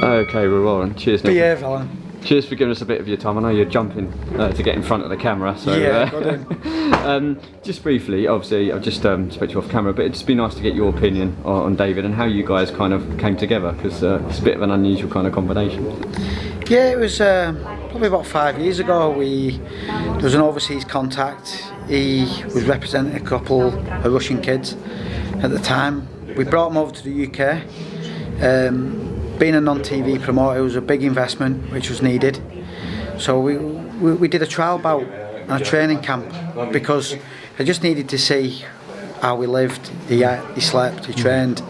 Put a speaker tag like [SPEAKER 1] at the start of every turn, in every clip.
[SPEAKER 1] Okay, we're rolling. Cheers, Nick.
[SPEAKER 2] Behave, Alan.
[SPEAKER 1] Cheers for giving us a bit of your time. I know you're jumping to get in front of the camera, so
[SPEAKER 2] yeah, got in.
[SPEAKER 1] just briefly, obviously I've just spoke to you off camera, but it'd just be nice to get your opinion on David and how you guys kind of came together, because it's a bit of an unusual kind of combination.
[SPEAKER 2] Yeah, it was probably about 5 years ago. There was an overseas contact. He was representing a couple of Russian kids at the time. We brought him over to the UK. Being a non-TV promoter, it was a big investment which was needed. So we did a trial bout and a training camp, because I just needed to see how we lived. He slept, he trained.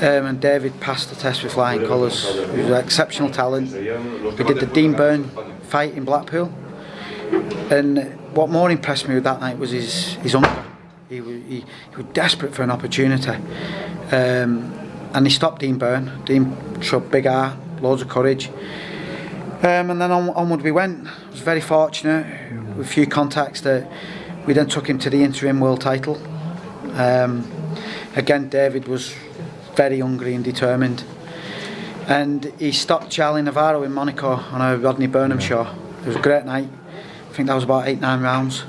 [SPEAKER 2] And David passed the test with flying colours. He was an exceptional talent. We did the Dean Byrne fight in Blackpool, and what more impressed me with that night was his hunger. He was desperate for an opportunity, and he stopped Dean Byrne. Dean showed big heart, loads of courage, and then onward we went. I was very fortunate with a few contacts that we then took him to the interim world title. Again, David was very hungry and determined, and he stopped Charlie Navarro in Monaco on a Rodney Burnham show. It was a great night. I think that was about 8-9 rounds.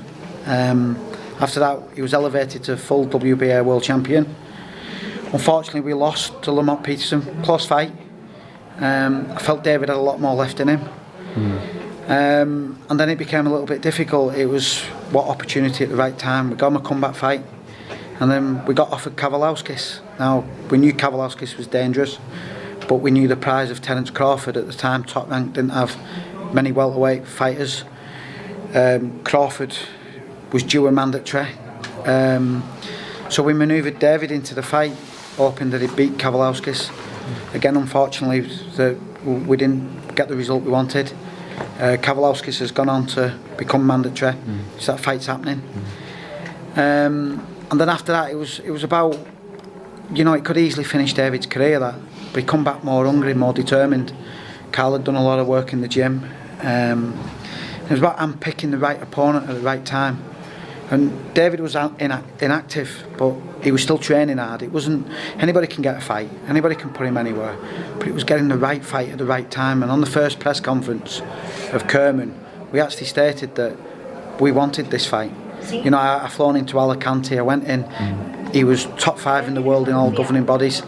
[SPEAKER 2] After that, he was elevated to full WBA world champion. Unfortunately, we lost to Lamont Peterson. Close fight. I felt David had a lot more left in him. And then it became a little bit difficult. It was what opportunity at the right time. We got him a comeback fight, and then we got offered Kowalskis. Now, we knew Kowalskis was dangerous, but we knew the prize of Terence Crawford at the time, top rank, didn't have many welterweight fighters. Crawford was due a mandatory. So we manoeuvred David into the fight, hoping that he'd beat Kowalskis. Again, unfortunately, we didn't get the result we wanted. Kowalskis has gone on to become mandatory, so that fight's happening. And then after that, it was about, you know, it could easily finish David's career, that, but he come back more hungry, more determined. Carl had done a lot of work in the gym. It was about picking the right opponent at the right time. And David was inactive, but he was still training hard. It wasn't, anybody can get a fight, anybody can put him anywhere, but it was getting the right fight at the right time. And on the first press conference of Kerman, we actually stated that we wanted this fight. You know, I flown into Alicante, I went in, he was top 5 in the world in all governing bodies.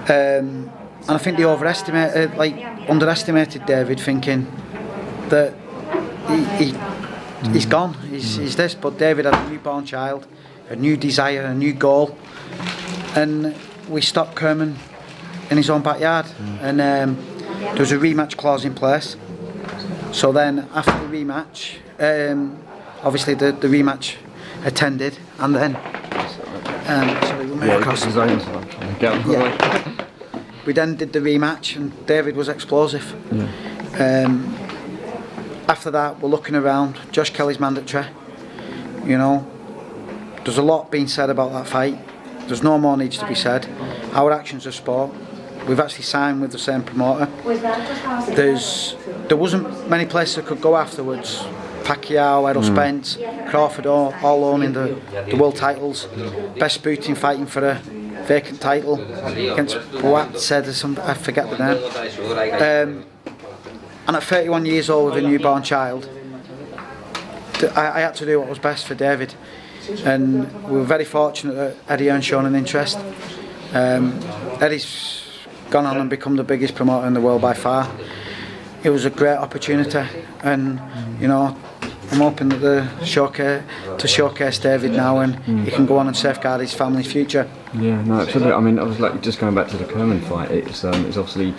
[SPEAKER 2] And I think they underestimated David, thinking that he's gone, he's this, but David had a newborn child, a new desire, a new goal, and we stopped Kerman in his own backyard. And there was a rematch clause in place. So then after the rematch, obviously the rematch attended, and then sorry, we'll move across. We then did the rematch, and David was explosive. After that, we're looking around. Josh Kelly's mandatory. You know, there's a lot being said about that fight. There's no more needs to be said. Our actions are sport. We've actually signed with the same promoter. There wasn't many places that could go afterwards. Pacquiao, Errol Spence, Crawford, all owning the world titles. Vesputin fighting for a vacant title against Boat said, I forget the name. And at 31 years old with a newborn child, I had to do what was best for David. And we were very fortunate that Eddie Hearn's shown an interest. Eddie's gone on and become the biggest promoter in the world by far. It was a great opportunity, and you know, I'm hoping that to showcase David now, and he can go on and safeguard his family's future.
[SPEAKER 1] Yeah, no, absolutely. I mean, I was like, just going back to the Kerman fight. It's obviously,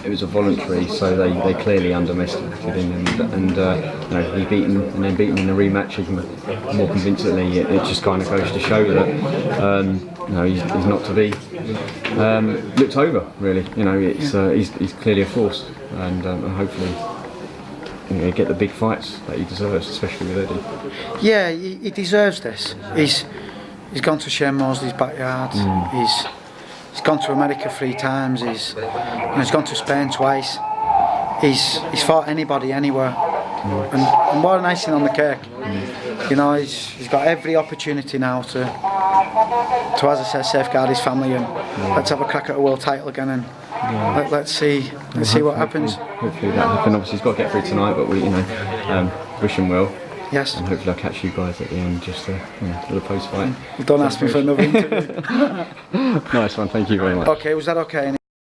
[SPEAKER 1] it was a voluntary, so they clearly underestimated him, and you know, he beaten in a rematch even more convincingly. It just kind of goes to show that you know, he's not to be looked over, really. You know, he's clearly a force, and hopefully, you know, get the big fights that he deserves, especially with Eddie.
[SPEAKER 2] Yeah, he deserves this. He's gone to Shane Mosley's backyard. He's gone to America 3 times. He's gone to Spain twice. He's fought anybody, anywhere. And what an icing on the cake. You know, he's got every opportunity now to, as I said, safeguard his family and let's have a crack at a world title again, and let's see what happens.
[SPEAKER 1] Hopefully that happens. Obviously, he's got to get through tonight, but we, wish him well.
[SPEAKER 2] Yes.
[SPEAKER 1] And hopefully I'll catch you guys at the end, just a little post-fight.
[SPEAKER 2] Don't ask me for another interview.
[SPEAKER 1] Nice one, thank you very much.
[SPEAKER 2] Okay, was that okay?